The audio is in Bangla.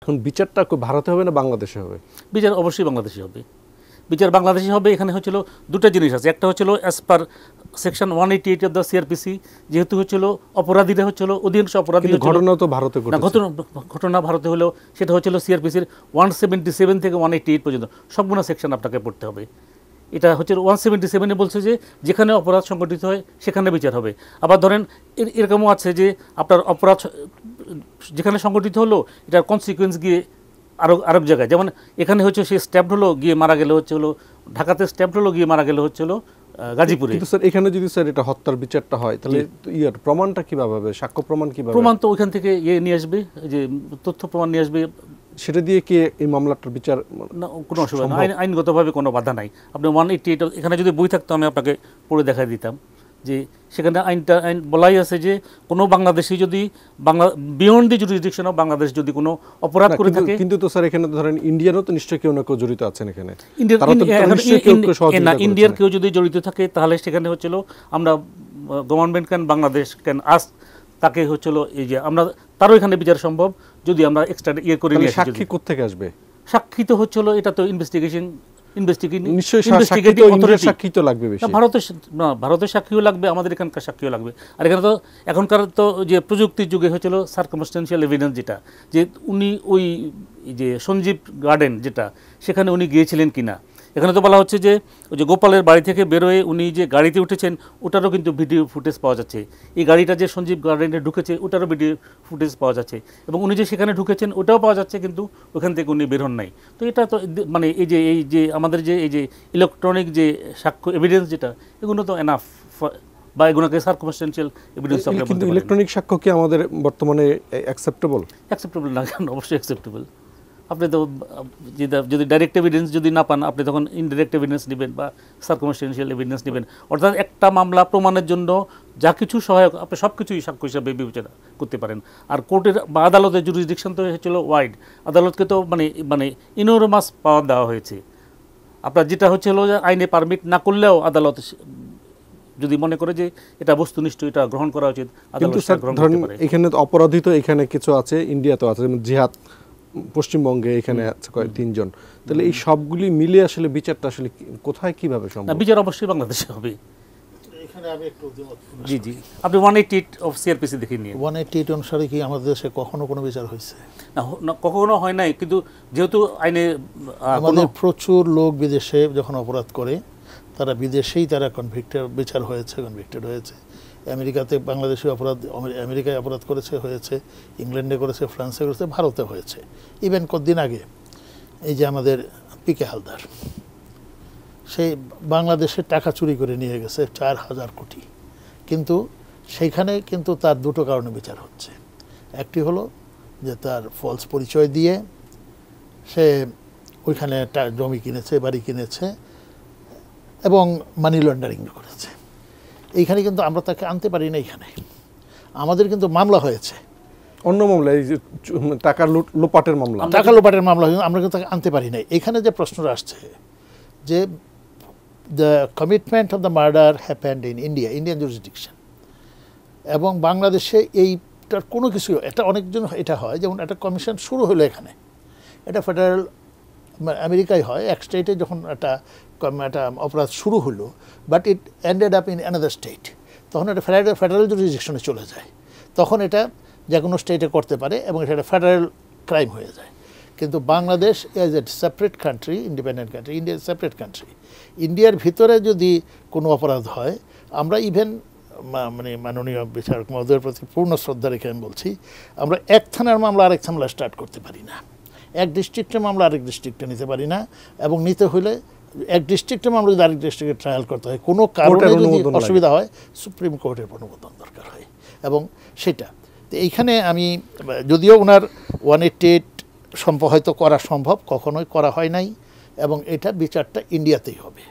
এখন বিচারটা ভারতে হবে না বাংলাদেশে হবে? বিচার অবশ্যই বাংলাদেশে হবে। বিচার বাংলাদেশি হবে। এখানে হচ্ছিল দুটো জিনিস আছে। একটা হচ্ছিল as per section 188 of the CrPC, যেহেতু হচ্ছিল অপরাধীরা হচ্ছিল অধিকাংশ অপরাধী, ঘটনা তো ভারতে ঘটেছে। ঘটনা ভারতে হলেও সেটা হচ্ছিল সিআরপিসির 177 থেকে 188 পর্যন্ত সবগুলো সেকশন আপনাকে পড়তে হবে। এটা হচ্ছে 177-এ বলছে যে যেখানে অপরাধ সংগঠিত হয় সেখানে বিচার হবে। আবার ধরেন এরকমও আছে যে আপনার অপরাধ যেখানে সংগঠিত হলো এটার কনসিকুয়েন্স গিয়ে আরেক জায়গায়, যেমন এখানে হচ্ছে সে স্ট্যাবড হলো গিয়ে মারা গেলে হচ্ছে হলো ঢাকাতে, স্ট্যাবড হলো গিয়ে মারা গেলে হচ্ছে হলো গাজীপুরে। কিন্তু স্যার এখানে যদি স্যার এটা হত্যার বিচারটা হয় তাহলে প্রমাণটা কিভাবে হবে? সাক্ষ্য প্রমাণ কিভাবে? প্রমাণ তো ওইখান থেকে নিয়ে আসবে, যে তথ্য প্রমাণ নিয়ে আসবে। সেটা দিয়ে কি এই মামলাটার বিচার? না, কোনো অসুবিধা নেই, আইনগতভাবে কোনো বাধা নাই। আপনি 188 এখানে যদি বই থাকতো আমি আপনাকে পড়ে দেখাই দিতাম যে সেখানে আইন বলাই আছে যে কোনো বাংলাদেশি যদি beyond the jurisdiction of Bangladesh যদি কোনো অপরাধ করে থাকে। কিন্তু তো স্যার এখানে ধরেন ইন্ডিয়ানও তো নিশ্চয়ই কেউ না কেউ জড়িত আছেন এখানে। ইন্ডিয়ার কেউ যদি জড়িত থাকে তাহলে সেখানে হচ্ছিল আমরা government can Bangladesh can ask তাকে হচ্ছিল এই যে আমরা তারও এখানে বিচার সম্ভব যদি আমরা এক্সট্রা করে নিয়ে আসি। সাক্ষী কোত্থেকে আসবে? সাক্ষী তো হচ্ছিল এটা তো ভারতের সাক্ষীও লাগবে, আমাদের এখানকার সাক্ষীও লাগবে। আর এখানে তো এখনকার তো যে প্রযুক্তির যুগে হয়েছিল সার্কামস্টেন্সিয়াল এভিডেন্স, যেটা যে উনি ওই যে সঞ্জীব গার্ডেন যেটা সেখানে উনি গিয়েছিলেন কিনা। এখানে তো বলা হচ্ছে যে ওই যে গোপালের বাড়ি থেকে বেরোয় উনি যে গাড়িতে উঠেছেন ওটারও কিন্তু ভিডিও ফুটেজ পাওয়া যাচ্ছে। এই গাড়িটা যে সঞ্জীব গার্ডেনে ঢুকেছে ওটারও ভিডিও ফুটেজ পাওয়া যাচ্ছে, এবং উনি যে সেখানে ঢুকেছেন ওটাও পাওয়া যাচ্ছে, কিন্তু ওখান থেকে উনি বের হন নাই। তো এটা তো মানে এই যে আমাদের যে এই যে ইলেকট্রনিক যে সাক্ষ্য এভিডেন্স যেটা, এগুলো তো এনাফ, বা এগুলোকে সার্কামস্টেন্সিয়াল এভিডেন্স আমরা বলতে পারি। কিন্তু ইলেকট্রনিক সাক্ষ্য কি আমাদের বর্তমানে অ্যাকসেপ্টেবল না? কেন, অবশ্যই অ্যাকসেপ্টেবল। আপনি তো যদি ডাইরেক্ট এভিডেন্স যদি না পান আপনি তখন ইনডাইরেক্ট এভিডেন্স নেবেন বা সার্কামস্টেন্সিয়াল এভিডেন্স নেবেন। অর্থাৎ একটা মামলা প্রমাণের জন্য যা কিছু সহায়ক আপনি সব কিছুই সাক্ষ্য হিসাবে বিবেচনা করতে পারেন। আর কোর্টের বা আদালতের জুরিসডিকশন তো হচ্ছিল ওয়াইড। আদালতকে তো মানে ইনোরমাস পাওয়ার দেওয়া হয়েছে। আপনার যেটা হচ্ছে হলো যে আইনে পারমিট না করলেও আদালত যদি মনে করে যে এটা বস্তুনিষ্ঠ, এটা গ্রহণ করা উচিত, আদালত গ্রহণ করতে পারে। এখানে তো অপরাধী তো এখানে কিছু আছে, ইন্ডিয়াতেও আছে, যেমন জিহাদ পশ্চিমবঙ্গে এখানে আছে 3 জন। তাহলে এই সবগুলি মিলে আসলে বিচারটা আসলে কোথায় কিভাবে সম্ভব? বিচার অবশ্যই বাংলাদেশে হবে। এখানে আমি একটু জি আপনি 188 অফ সিআরপিসি দেখে নিন। 188 অনুসারে কি আমাদের দেশে কখনো কোনো বিচার হয়েছে? না, কখনো হয় নাই। কিন্তু যেহেতু আইনে আমাদের প্রচুর লোক বিদেশে যখন অপরাধ করে তারা বিদেশেই তারা বিচার হয়েছে, কনভিক্টেড হয়েছে। আমেরিকাতে বাংলাদেশি অপরাধ, আমেরিকায় অপরাধ হয়েছে, ইংল্যান্ডে করেছে, ফ্রান্সে করেছে, ভারতে হয়েছে। ইভেন কতদিন আগে এই যে আমাদের পিকে হালদার, সেই বাংলাদেশে টাকা চুরি করে নিয়ে গেছে 4,000 কোটি, কিন্তু সেইখানে কিন্তু তার দুটো কারণে বিচার হচ্ছে। একটি হলো যে তার ফলস পরিচয় দিয়ে সে ওইখানে জমি কিনেছে, বাড়ি কিনেছে এবং মানি লন্ডারিং করেছে। এইখানে কিন্তু আমরা তাকে আনতে পারি না। এইখানে আমাদের কিন্তু মামলা হয়েছে, অন্য মামলা, এই যে টাকা লোপাটের মামলা, আমরা কিন্তু তাকে আনতে পারি না। এখানে যে প্রশ্নটা আসছে যে the commitment of the murder happened in Indian jurisdiction, এবং বাংলাদেশে এইটার কোনো কিছু, এটা অনেকজন এটা হয়, যেমন একটা কমিশন শুরু হলো এখানে, এটা ফেডারেল আমেরিকায় হয়, এক স্টেটে যখন একটা অপরাধ শুরু হলো, but it ended up in another state, তখন এটা ফেডারেল জুরিসডিকশনে চলে যায়। তখন এটা যে কোনো স্টেটে করতে পারে এবং এটা একটা ফেডারেল ক্রাইম হয়ে যায়। কিন্তু Bangladesh is a separate country, independent country, India separate country. ইন্ডিয়ার ভিতরে যদি কোনো অপরাধ হয়, আমরা ইভেন মানে মাননীয় বিচারক মহোদয়ের প্রতি পূর্ণ শ্রদ্ধা রেখে আমি বলছি, আমরা এক থানার মামলা আরেক থানা স্টার্ট করতে পারি না, এক ডিস্ট্রিক্টের মামলা আরেক ডিস্ট্রিক্টে নিতে পারি না, এবং নিতে হলে এক ডিস্ট্রিক্টের মামলা যদি আরেক ডিস্ট্রিক্টে ট্রায়াল করতে হয়, কোনো কারণে যদি অসুবিধা হয় সুপ্রিম কোর্টের অনুমোদন দরকার হয়। এবং সেটা তো এইখানে আমি, যদিও ওনার 188 হয়তো করা সম্ভব, কখনোই করা হয় নাই, এবং এটা বিচারটা ইন্ডিয়াতেই হবে।